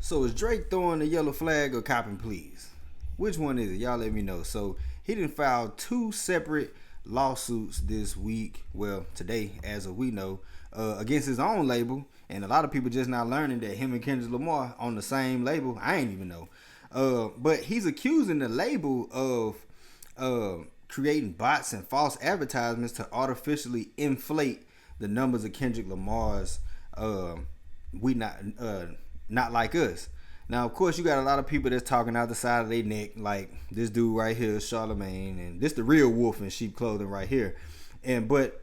So is Drake throwing the yellow flag or copping pleas? Which one is it? Y'all let me know. So he done filed 2 separate lawsuits this week. Well, today, as of we know, against his own label. And a lot of people just not learning that him and Kendrick Lamar on the same label. I ain't even know. But he's accusing the label of creating bots and false advertisements to artificially inflate the numbers of Kendrick Lamar's "We Not Like Us." Now, of course, you got a lot of people that's talking out the side of their neck, like this dude right here, Charlemagne, and this the real wolf in sheep clothing right here. But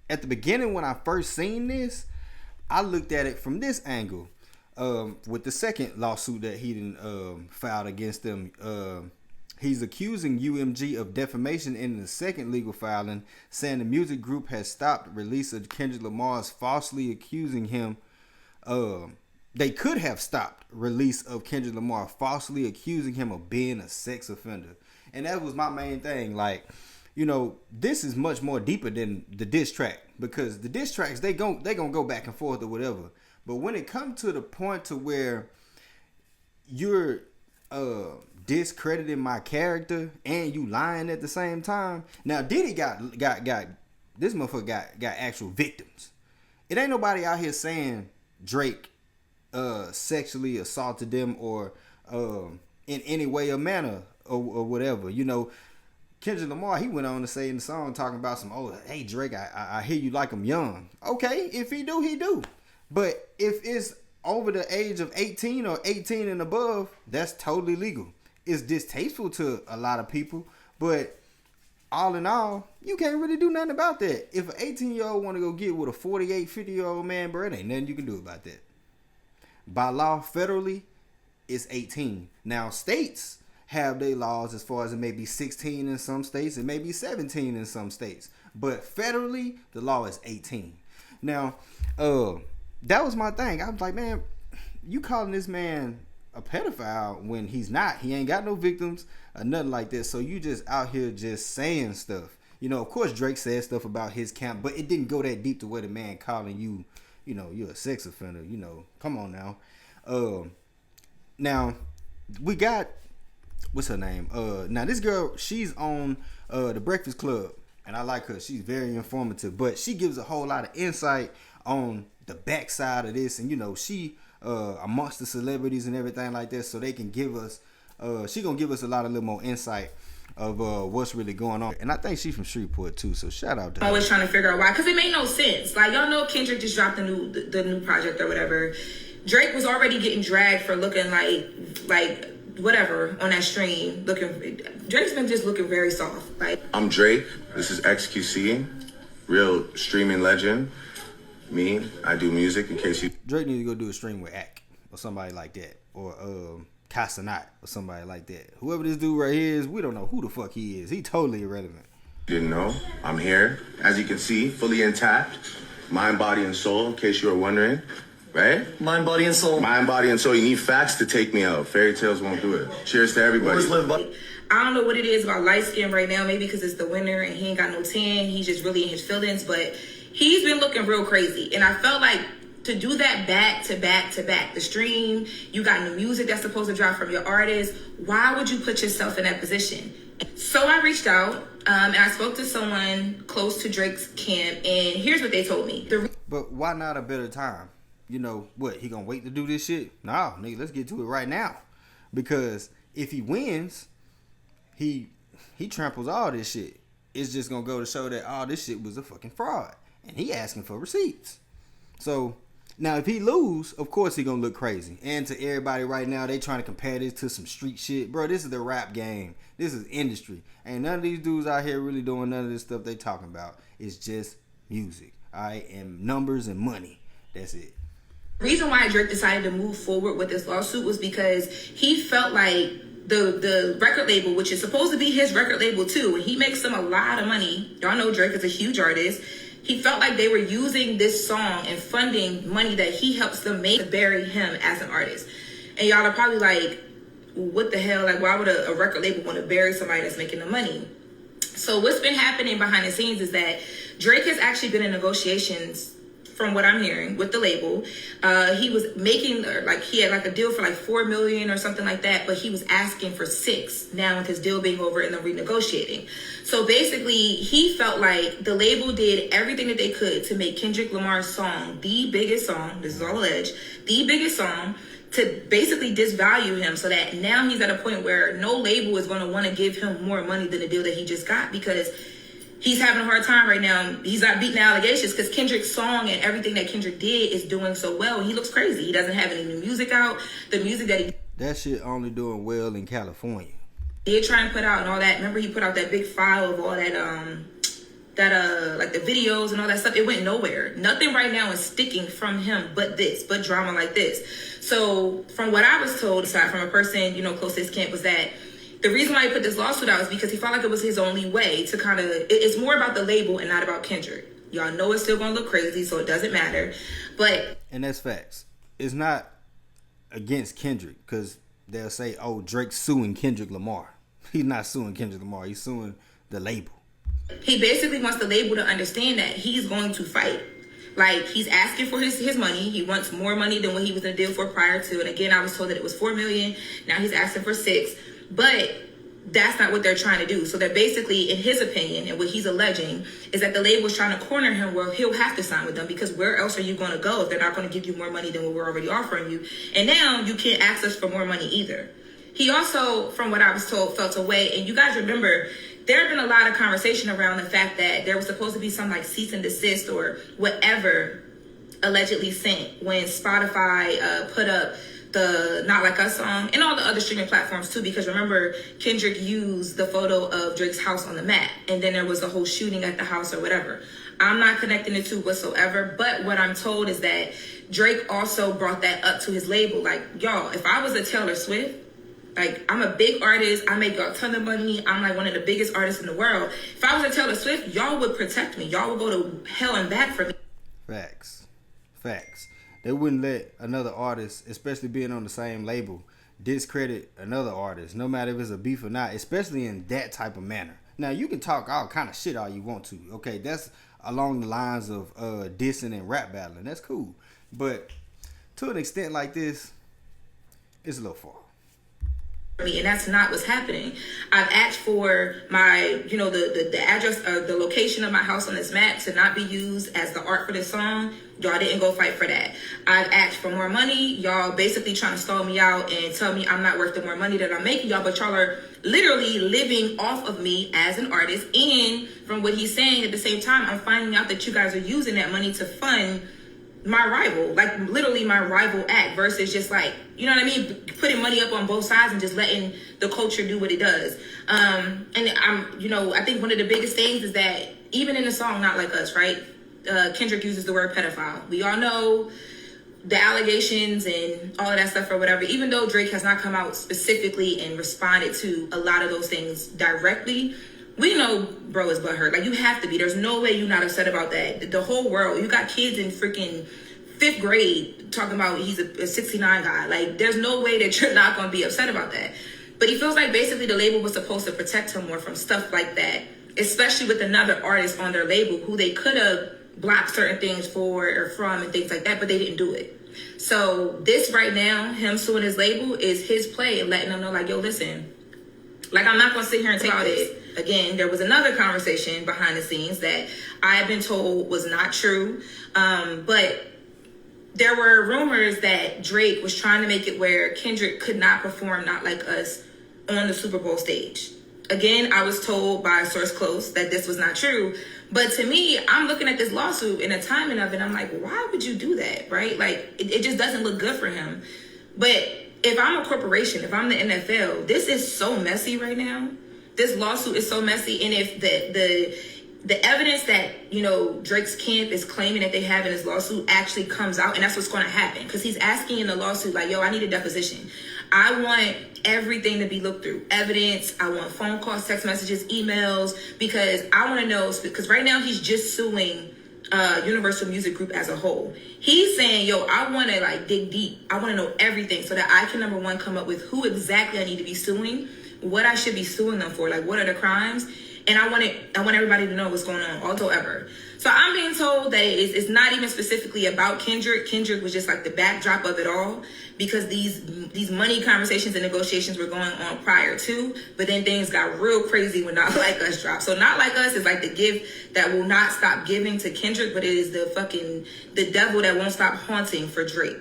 at the beginning when I first seen this, I looked at it from this angle. With the second lawsuit that he done filed against them, he's accusing UMG of defamation in the second legal filing, saying the music group has stopped release of Kendrick Lamar's falsely accusing him. They could have stopped release of Kendrick Lamar falsely accusing him of being a sex offender. And that was my main thing. Like, you know, this is much more deeper than the diss track, because the diss tracks, they gonna go back and forth or whatever. But when it comes to the point to where you're discrediting my character and you lying at the same time. Now Diddy got this motherfucker got actual victims. It ain't nobody out here saying Drake sexually assaulted them or in any way or manner or whatever. You know, Kendrick Lamar, he went on to say in the song talking about some, oh, hey Drake, I hear you like him young. Okay, if he do, he do. But if it's over the age of 18 or 18 and above, that's totally legal. It's distasteful to a lot of people, but all in all, you can't really do nothing about that. If an 18-year-old want to go get with a 48, 50-year-old man, bro, it ain't nothing you can do about that. By law, federally, it's 18. Now, states have their laws as far as it may be 16 in some states, it may be 17 in some states. But federally, the law is 18. Now, that was my thing. I was like, man, you calling this man a pedophile when he's not. He ain't got no victims or nothing like that. So you just out here just saying stuff. You know, of course Drake said stuff about his camp, but it didn't go that deep to where the man calling you, you know, you're a sex offender. You know, come on now. Now we got, what's her name? Now this girl, she's on the Breakfast Club, and I like her. She's very informative, but she gives a whole lot of insight on the backside of this, and you know, she amongst the celebrities and everything like that, so they can give us she gonna give us a lot of little more insight of what's really going on. And I think she's from Shreveport too, so shout out to her. I'm always trying to figure out why, because it made no sense. Like, y'all know Kendrick just dropped the new project or whatever. Drake was already getting dragged for looking like whatever on that stream. Drake's been just looking very soft. Like, I'm Drake. This is XQC, real streaming legend. Me, I do music. In case you Drake need to go do a stream with Ack or somebody like that, or Casanat or somebody like that. Whoever this dude right here is, we don't know who the fuck he is. He totally irrelevant. didn't know, I'm here. As you can see, fully intact, mind, body, and soul. In case you were wondering. Right? Mind, body, and soul. Mind, body, and soul. You need facts to take me out. Fairy tales won't do it. Cheers to everybody. Always live by. I don't know what it is about light skin right now. Maybe because it's the winter and he ain't got no tan. He's just really in his feelings. But he's been looking real crazy. And I felt like to do that back to back to back, the stream, you got new music that's supposed to drop from your artist. Why would you put yourself in that position? So I reached out and I spoke to someone close to Drake's camp. And here's what they told me. But why not a better time? You know, what, he gonna wait to do this shit? No, nigga, let's get to it right now. Because if he wins, he tramples all this shit. It's just gonna go to show that all this shit was a fucking fraud. And he asking for receipts. So, now if he lose, of course he gonna look crazy. And to everybody right now, they trying to compare this to some street shit. Bro, this is the rap game. This is industry. Ain't none of these dudes out here really doing none of this stuff they talking about. It's just music, alright? And numbers and money. That's it. The reason why Drake decided to move forward with this lawsuit was because he felt like the record label, which is supposed to be his record label too, and he makes them a lot of money. Y'all know Drake is a huge artist. He felt like they were using this song and funding money that he helps them make to bury him as an artist. And y'all are probably like, what the hell? Like, why would a record label want to bury somebody that's making the money? So what's been happening behind the scenes is that Drake has actually been in negotiations from what I'm hearing, with the label. He was making, like, he had like a deal for like $4 million or something like that, but he was asking for $6 now with his deal being over and the renegotiating. So basically, he felt like the label did everything that they could to make Kendrick Lamar's song the biggest song, this is all alleged, the biggest song, to basically disvalue him, so that now he's at a point where no label is going to want to give him more money than the deal that he just got, because he's having a hard time right now. He's not beating allegations because Kendrick's song and everything that Kendrick did is doing so well. And he looks crazy. He doesn't have any new music out. The music that shit only doing well in California. He did try and put out and all that. Remember, he put out that big file of all that like the videos and all that stuff. It went nowhere. Nothing right now is sticking from him but drama like this. So from what I was told, aside from a person, close to his camp, was that the reason why he put this lawsuit out is because he felt like it was his only way to kind of, it's more about the label and not about Kendrick. Y'all know it's still going to look crazy, so it doesn't matter. And that's facts. It's not against Kendrick, because they'll say, oh, Drake's suing Kendrick Lamar. He's not suing Kendrick Lamar. He's suing the label. He basically wants the label to understand that he's going to fight. Like, he's asking for his money. He wants more money than what he was in a deal for prior to. And again, I was told that it was $4 million. Now he's asking for $6. But that's not what they're trying to do. So they're basically, in his opinion, and what he's alleging, is that the label's trying to corner him where he'll have to sign with them, because where else are you going to go if they're not going to give you more money than what we're already offering you? And now you can't ask us for more money either. He also, from what I was told, felt away. And you guys remember, there have been a lot of conversation around the fact that there was supposed to be some like cease and desist or whatever allegedly sent when Spotify put up the Not Like Us song, and all the other streaming platforms too, because remember, Kendrick used the photo of Drake's house on the map, and then there was a whole shooting at the house or whatever. I'm not connecting the two whatsoever, but what I'm told is that Drake also brought that up to his label. Like, y'all, if I was a Taylor Swift, like, I'm a big artist, I make a ton of money, I'm like one of the biggest artists in the world. If I was a Taylor Swift, y'all would protect me. Y'all would go to hell and back for me. Facts. They wouldn't let another artist, especially being on the same label, discredit another artist, no matter if it's a beef or not, especially in that type of manner. Now, you can talk all kind of shit all you want to. Okay, that's along the lines of dissing and rap battling. That's cool. But to an extent like this, it's a little far. And that's not what's happening. I've asked for my, the address, the location of my house on this map to not be used as the art for this song. Y'all didn't go fight for that. I've asked for more money. Y'all basically trying to stall me out and tell me I'm not worth the more money that I'm making, y'all. But y'all are literally living off of me as an artist. And from what he's saying, at the same time, I'm finding out that you guys are using that money to fund my rival, like literally my rival act, versus just like, you know what I mean, putting money up on both sides and just letting the culture do what it does. And I think one of the biggest things is that even in the song Not Like Us, right, Kendrick uses the word pedophile. We all know the allegations and all of that stuff or whatever, even though Drake has not come out specifically and responded to a lot of those things directly. We know bro is butthurt. Like, you have to be. There's no way you're not upset about that. The whole world. You got kids in freaking 5th grade talking about he's a 69 guy. Like, there's no way that you're not going to be upset about that. But he feels like basically the label was supposed to protect him more from stuff like that, especially with another artist on their label who they could have blocked certain things for or from and things like that, but they didn't do it. So this right now, him suing his label, is his play and letting them know, like, yo, listen, like, I'm not going to sit here and take it. Again, there was another conversation behind the scenes that I've been told was not true. But there were rumors that Drake was trying to make it where Kendrick could not perform Not Like Us on the Super Bowl stage. Again, I was told by a source close that this was not true. But to me, I'm looking at this lawsuit and the timing of it. I'm like, why would you do that, right? Like, it just doesn't look good for him. But if I'm a corporation, if I'm the NFL, this is so messy right now. This lawsuit is so messy. And if the evidence that, Drake's camp is claiming that they have in his lawsuit actually comes out, and that's what's going to happen, because he's asking in the lawsuit, like, yo, I need a deposition. I want everything to be looked through. Evidence. I want phone calls, text messages, emails, because I want to know, because right now he's just suing Universal Music Group as a whole. He's saying, yo, I want to like dig deep. I want to know everything so that I can, number one, come up with who exactly I need to be suing, what I should be suing them for, like what are the crimes, And I want everybody to know what's going on whatsoever. So I'm being told that it's not even specifically about Kendrick. Kendrick was just like the backdrop of it all, because these money conversations and negotiations were going on prior to, but then things got real crazy when Not Like Us dropped. So Not Like Us is like the gift that will not stop giving to Kendrick, but it is the devil that won't stop haunting for Drake.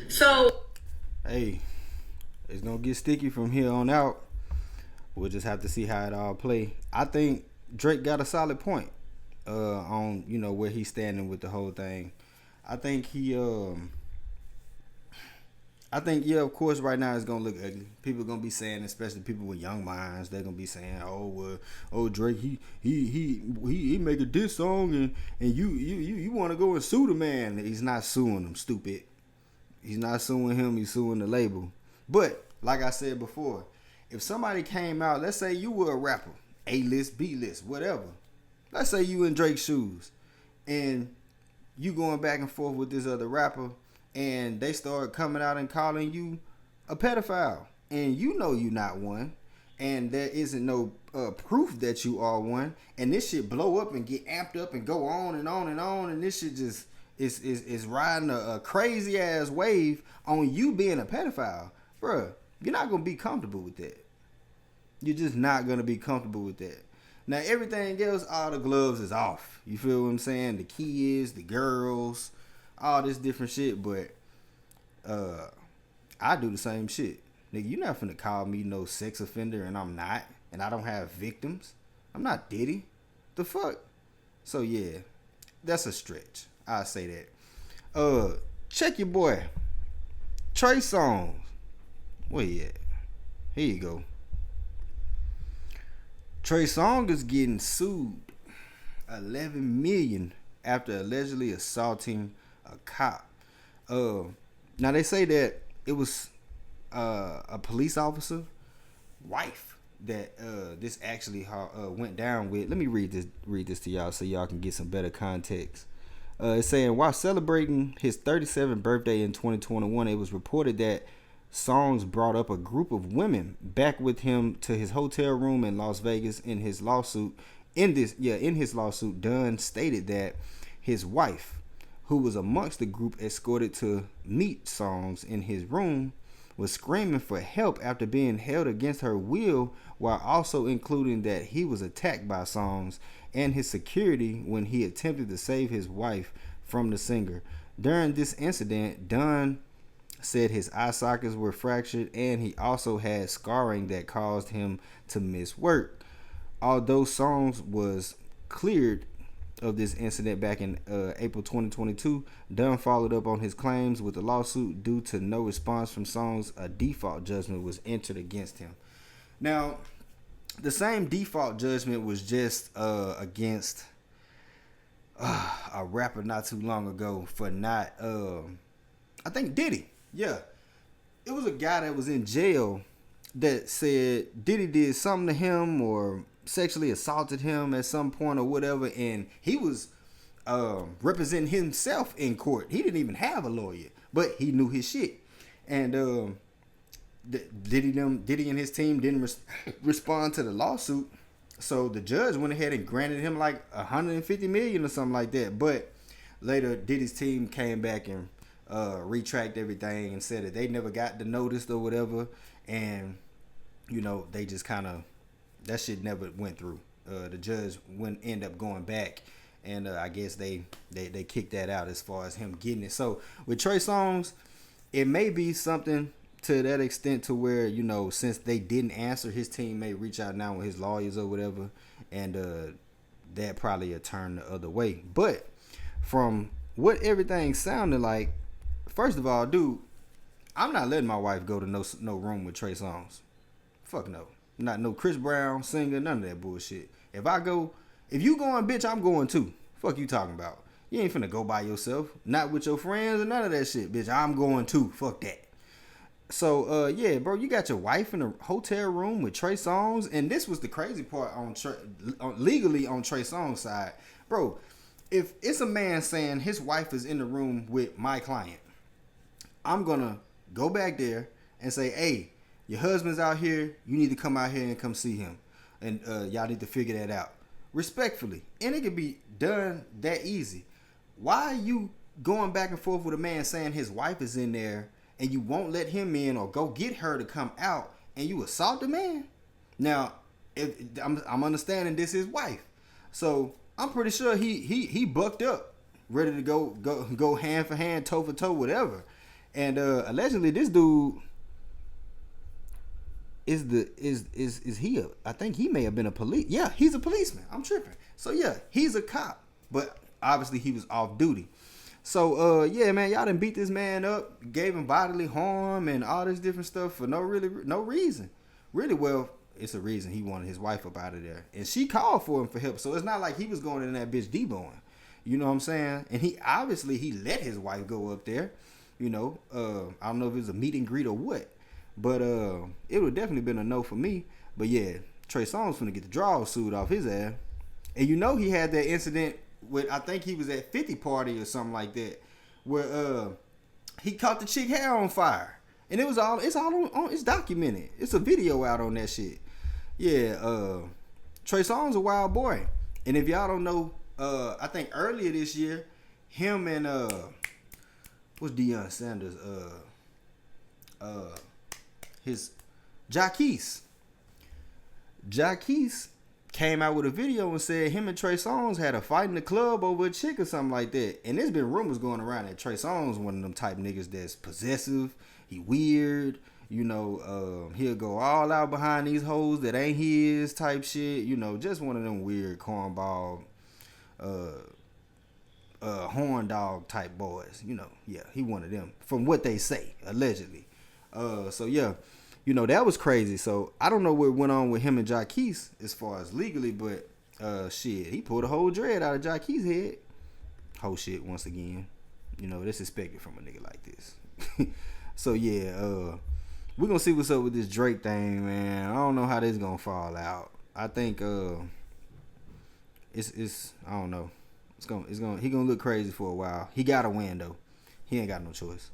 So, hey, it's gonna get sticky from here on out. We'll just have to see how it all play. I think Drake got a solid point on, you know, where he's standing with the whole thing. I think yeah, of course, right now it's gonna look ugly. People are gonna be saying, especially people with young minds, they're gonna be saying, Drake, he make a diss song and you want to go and sue the man. He's not suing him, stupid. He's not suing him. He's suing the label. But like I said before, if somebody came out, let's say you were a rapper, A-list, B-list, whatever. Let's say you in Drake's shoes, and you going back and forth with this other rapper, and they start coming out and calling you a pedophile, and you know you not one, and there isn't no proof that you are one, and this shit blow up and get amped up and go on and on and on, and this shit just is riding a crazy ass wave on you being a pedophile, bruh. You're not gonna be comfortable with that. You're just not gonna be comfortable with that. Now everything else, all the gloves is off. You feel what I'm saying? The kids, the girls, all this different shit. But I do the same shit. Nigga, you're not finna call me no sex offender and I'm not. And I don't have victims. I'm not Diddy. The fuck? So yeah, that's a stretch. I'll say that. Check your boy. Trey Songz. Where he at? Here you go. Trey Songz is getting sued $11 million after allegedly assaulting a cop. Now they say that it was a police officer wife that this actually went down with. Let me read this to y'all so y'all can get some better context. It's saying, while celebrating his 37th birthday in 2021, it was reported that Songz brought up a group of women back with him to his hotel room in Las Vegas. In his lawsuit, Dunn stated that his wife, who was amongst the group escorted to meet Songz in his room, was screaming for help after being held against her will, while also including that he was attacked by Songz and his security when he attempted to save his wife from the singer. During this incident, Dunn said his eye sockets were fractured and he also had scarring that caused him to miss work. Although Songz was cleared of this incident back in April 2022, Dunn followed up on his claims with a lawsuit. Due to no response from Songz, a default judgment was entered against him. Now, the same default judgment was just against a rapper not too long ago for not, I think Diddy. Yeah, it was a guy that was in jail that said Diddy did something to him or sexually assaulted him at some point or whatever, and he was representing himself in court. He didn't even have a lawyer, but he knew his shit. And Diddy and his team didn't respond to the lawsuit, so the judge went ahead and granted him like $150 million or something like that. But later, Diddy's team came back and retract everything and said that they never got the notice or whatever, and you know, they just kind of, that shit never went through. The judge wouldn't end up going back, and I guess they kicked that out as far as him getting it. So with Trey Songz, it may be something to that extent to where, you know, since they didn't answer, his team may reach out now with his lawyers or whatever, and that probably a turn the other way. But from what everything sounded like, first of all, dude, I'm not letting my wife go to no room with Trey Songz. Fuck no. Not no Chris Brown singer, none of that bullshit. If you going, bitch, I'm going too. Fuck you talking about. You ain't finna go by yourself. Not with your friends or none of that shit, bitch. I'm going too. Fuck that. So, yeah, bro, you got your wife in a hotel room with Trey Songz, and this was the crazy part legally on Trey Songz' side. Bro, if it's a man saying his wife is in the room with my client, I'm gonna go back there and say, hey, Your husband's out here. You need to come out here and come see him. And y'all need to figure that out. Respectfully. And it can be done that easy. Why are you going back and forth with a man saying his wife is in there and you won't let him in or go get her to come out and you assault the man? Now, if I'm understanding this is his wife. So I'm pretty sure he bucked up, ready to go hand for hand, toe for toe, whatever. And allegedly this dude is he I think he may have been a police. Yeah, he's a policeman. I'm tripping. So yeah, he's a cop, but obviously he was off duty. So yeah, man, y'all done beat this man up, gave him bodily harm and all this different stuff for no reason. Really, well, it's a reason. He wanted his wife up out of there, and she called for him for help. So it's not like he was going in that bitch deboing. You know what I'm saying? And he let his wife go up there. You know, I don't know if it was a meet and greet or what. But it would definitely been a no for me. But yeah, Trey Songz finna get the draw suit off his ass. And you know he had that incident with, I think he was at 50 party or something like that, where he caught the chick hair on fire. And it's all on, it's documented. It's a video out on that shit. Yeah, Trey Songz a wild boy. And if y'all don't know, I think earlier this year, him and what's Deion Sanders? His Jaquise came out with a video and said him and Trey Songz had a fight in the club over a chick or something like that. And there's been rumors going around that Trey Songz one of them type niggas that's possessive. He weird. You know, he'll go all out behind these hoes that ain't his type shit. You know, just one of them weird cornball, horn dog type boys. You know, yeah, he one of them from what they say, allegedly. So yeah, you know, that was crazy. So I don't know what went on with him and Jaquise as far as legally, but shit, he pulled a whole dread out of Jaquise's head. Whole shit once again. You know, that's expected from a nigga like this. So yeah, we're gonna see what's up with this Drake thing, man. I don't know how this gonna fall out. I think it's I don't know. He gonna look crazy for a while. He gotta win though. He ain't got no choice.